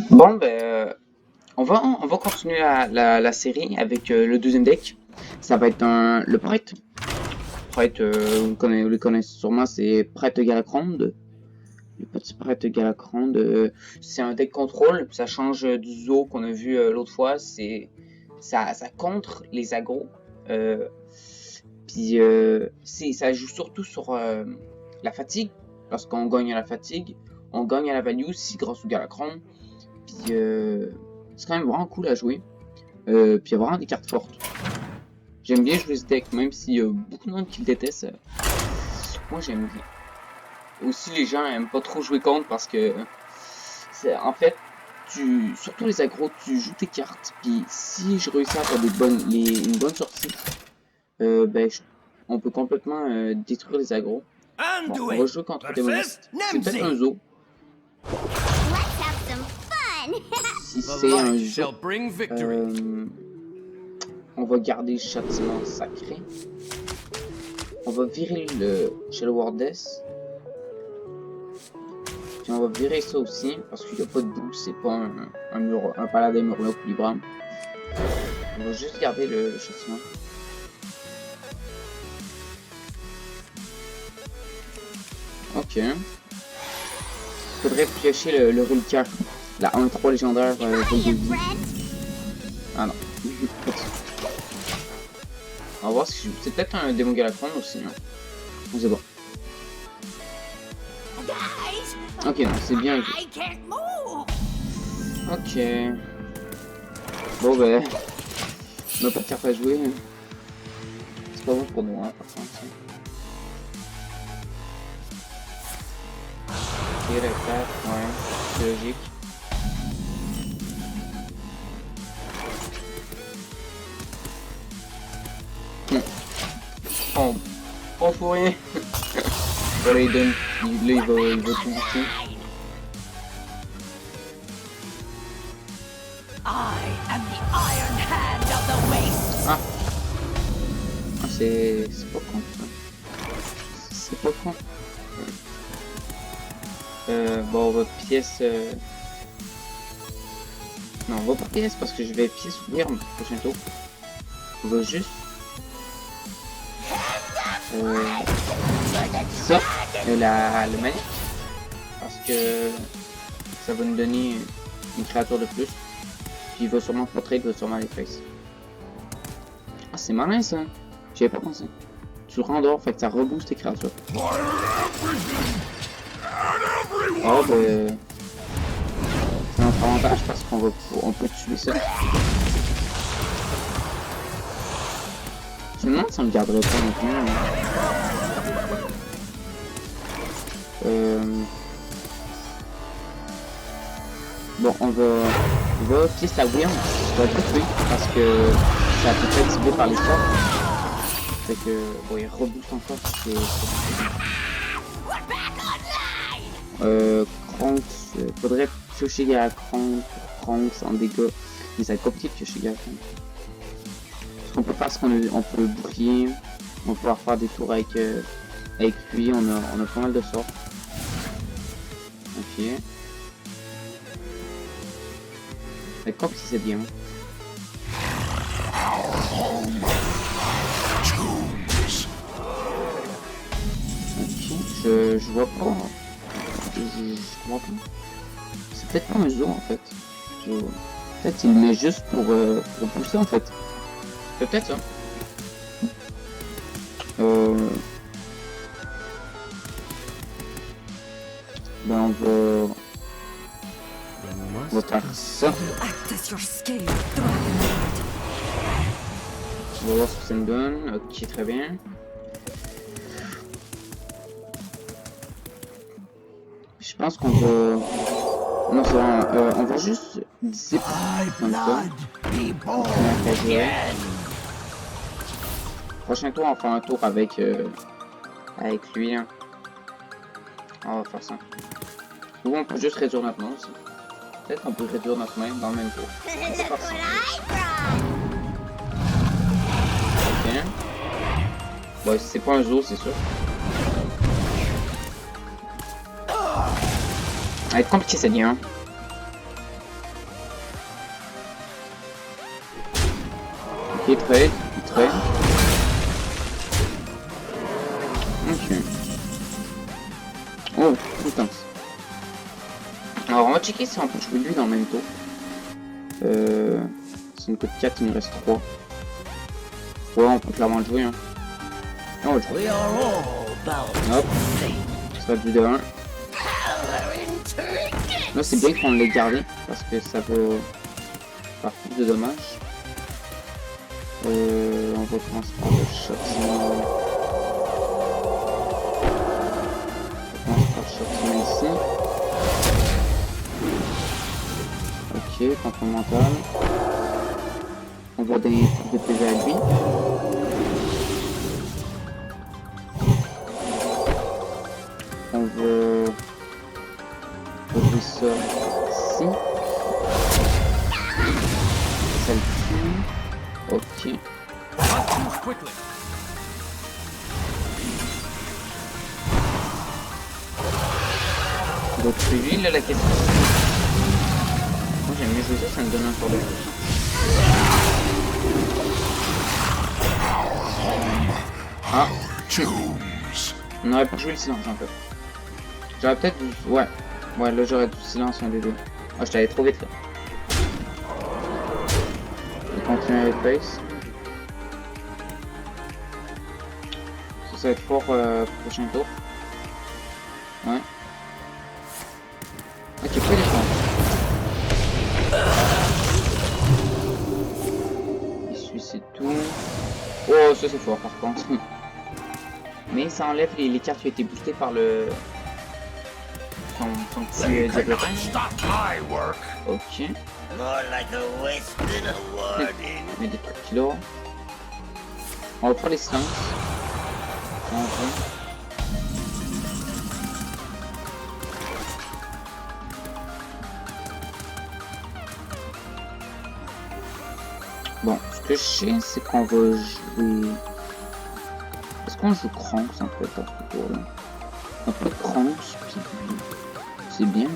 Bon, ben, on va continuer la série avec le deuxième deck. Ça va être le prêtre. Prêtre, vous le connaissez sûrement, c'est prêtre Galacronde. Le petit prêtre Galacronde. C'est un deck contrôle, ça change du zoo qu'on a vu l'autre fois. Ça contre les agros. Euh, ça joue surtout sur la fatigue. Lorsqu'on gagne à la fatigue, on gagne à la value aussi grâce au Galacron. Puis c'est quand même vraiment cool à jouer. Puis il y a vraiment des cartes fortes. J'aime bien jouer ce deck, même s'il y a beaucoup de monde qui le déteste. Moi j'aime bien. Aussi les gens aiment pas trop jouer contre parce que en fait, surtout les agros, tu joues tes cartes. Puis si je réussis à faire une bonne sortie, ben, on peut complètement détruire les agros. Bon, on va jouer contre Démoniste. C'est peut-être un zoo. Si c'est un zoo, on va garder le châtiment sacré. On va virer le Shadow Wardess. Puis on va virer ça aussi, parce qu'il n'y a pas de boule, c'est pas un paladin murloc libre. On va juste garder le châtiment. Ok. Faudrait piocher le reliquaire. La 1-3 légendaire Ah non. On va voir si c'est peut-être un démon Galacron aussi. Hein. On sait pas. Ok, non, c'est bien. Ok. Bon ben, on n'a pas de carte à jouer. C'est pas bon pour nous, hein, par contre. Ok, la carte, ouais, c'est logique. Oh, oh faut rien. Voilà, il donne. Là, il va tout bouffer. Ah, c'est pas con ça. C'est pas con. Bon, on va pièce. Non, on va pas pièce parce que je vais pièce ouvrir le prochain tour. On va juste. Ça, le manique. Parce que ça va nous donner une créature de plus. Puis il va sûrement portrait, il va sûrement les face. Ah, c'est malin ça. J'y avais pas pensé. Tu le rendors, fait que ça rebooste tes créatures. Oh, ben. C'est un avantage parce on peut tuer ça. Je me demande si on le garderait pas maintenant. Bon, on va pièce la Wyrm. On va le tuer parce que ça peut être activé par les sorts. Fait que, bon, il rebooste encore. Kronk, faudrait piocher Galacron pour Kronk en dégâts. Mais ça va être compliqué de piocher Galacron. Ce qu'on peut faire, c'est qu'on peut bouclier. On va pouvoir faire des tours avec lui. On a pas mal de sorts. Ok. Mais comme si c'est bien. Ok, je vois pas. Je vois pas. C'est peut-être pas un zoo en fait. Peut-être il le met juste pour pousser en fait. C'est peut-être ça. Ben on va faire ça. On va voir ce que ça me donne. Ok, très bien. Je pense qu'on va... Non, c'est vrai, on va juste zip comme ça. Prochain tour, on fait un tour avec lui. Hein. On va faire ça. Ou on peut juste réduire notre main aussi. Peut-être qu'on peut réduire notre main dans le même tour. On va faire ça. Ok. Bon, c'est pas un zoo, c'est sûr. va être compliqué cette game. Hein. Ok, trade. Ok. Oh, putain. Alors, on va checker si on peut jouer lui dans le même tour. C'est une code 4, il nous reste 3. Ouais, on peut clairement le jouer. Hein. On va le jouer. Hop. Ça va du de 1. Là, c'est bien qu'on l'ait gardé parce que ça va faire plus de dommages. On va commencer par le châtiment. Ici. Ok, contrôle mental. On va donner plus de PV à lui. On va jouer ça ici. Ça le tue. Ok. Donc lui, là, la question. Moi j'aime mieux jouer ça, ça me donne un sort de plus. Ah. On aurait pu jouer le silence un peu. J'aurais peut-être dû... Ouais. Ouais, là j'aurais dû silence un des deux. Ah, je t'avais trop vite là. On continue avec Face. Ça va être fort prochain tour. Ouais. Ok, pas défendre. Il suicide tout. Oh, ça c'est fort par contre. Mais ça enlève les cartes qui ont été boostées par le... son petit développeur. Ok. Mais des trucs là. On va prendre les silences. Bon, ce que je sais, c'est qu'on va jouer... Est-ce qu'on joue Kronks en fait à ce tour-là? On peut Kronks, puis c'est bien.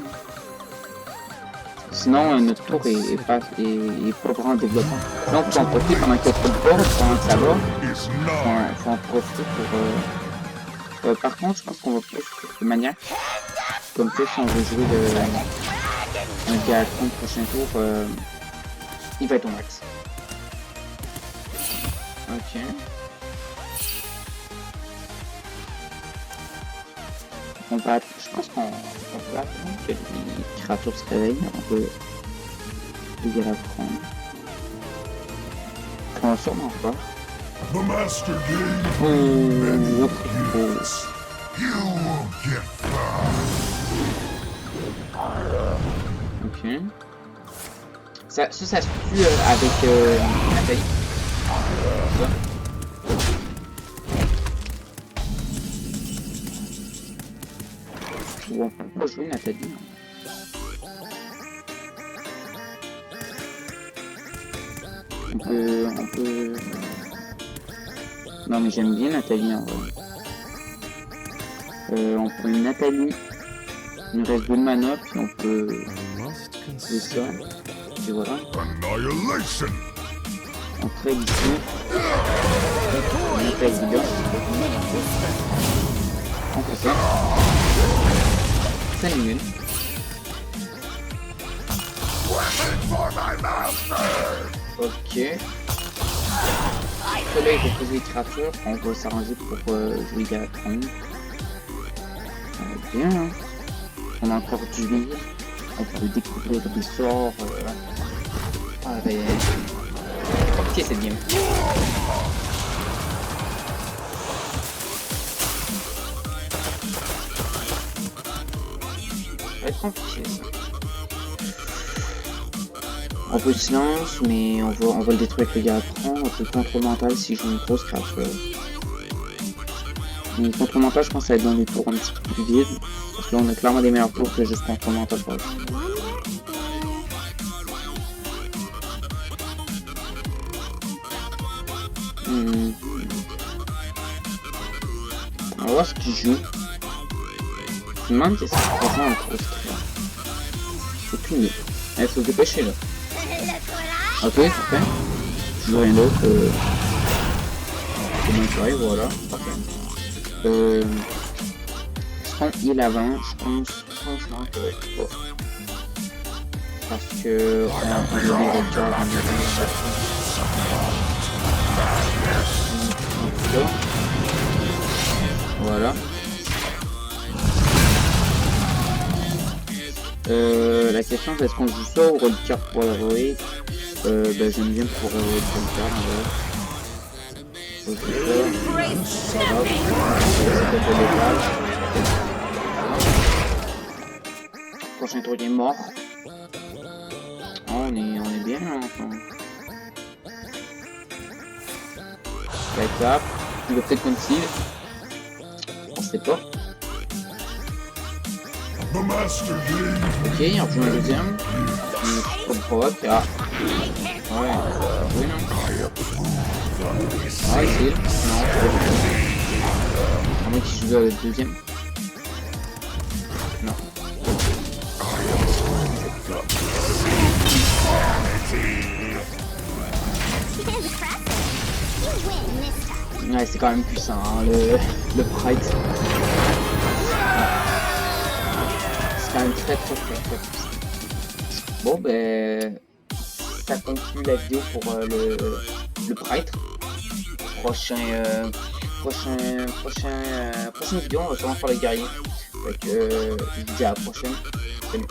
Sinon, notre tour est pas vraiment développant. Là, on peut en profiter pendant qu'il y a trop de board, pendant que ça va. Faut en profiter pour... par contre, je pense qu'on va plus de manière. Comme ça, si on veut jouer un gars à 30 prochain tour, il va être au max. Ok. On va, je pense qu'on peut attendre que les créatures se réveillent avant de les apprendre. On va sûrement faire. Ok. Ça se tue avec Nathalie. Ça. Ou on peut pas jouer Nathalie. On peut... Non mais j'aime bien Nathalie en vrai. On peut une Nathalie. Il nous reste 2 mana, puis on peut jouer ça. Et voilà. On trade ici. Nathalie là. On fait ça. 5 minutes. Ok. Là il faut poser les créatures. On va s'arranger pour jouer Galatron. Bien. Hein. On a encore du vie. On peut découvrir des sorts. Ah ben... Ok, c'est bien. Ça va être compliqué ça. On peut silence, mais on va le détruire avec le Galatron. On peut contrôle mental si je joue une grosse créature. Mais contrôle mental, je pense que ça va être dans des tours un petit peu plus vides. Parce que là, on a clairement des meilleurs tours que juste contrôle mental pour eux. On va voir ce qu'il joue. Je me demande qu'est-ce qu'il fait en grosse créature. Aucune idée. Il faut se dépêcher là. Ok, parfait. Je veux rien d'autre. C'est bon, ça arrive, voilà. Parfait. Prendre il avant, je pense franchement que bon. Parce que on a un peu de recharge en voilà. La question c'est est-ce qu'on joue ça ou Rollcar pour héroïque? Bah j'aime bien pour héroïque Rollcar en vrai. Prochain tour il est mort. Oh, on est bien là enfin. La cape. Il va peut-être concile. On sait pas. Ok, il rejoint le deuxième. On provoque. Ah. Ouais. Oui, non. Ah, ici. Non. À moins qu'il joue le deuxième. Non. Ouais, c'est quand même puissant, hein, le Pride. C'est quand même très puissant. Bon, ben, ça conclut la vidéo pour le prêtre. Prochaine vidéo, on va sûrement faire les guerriers. Donc, je vous dis à la prochaine. Salut.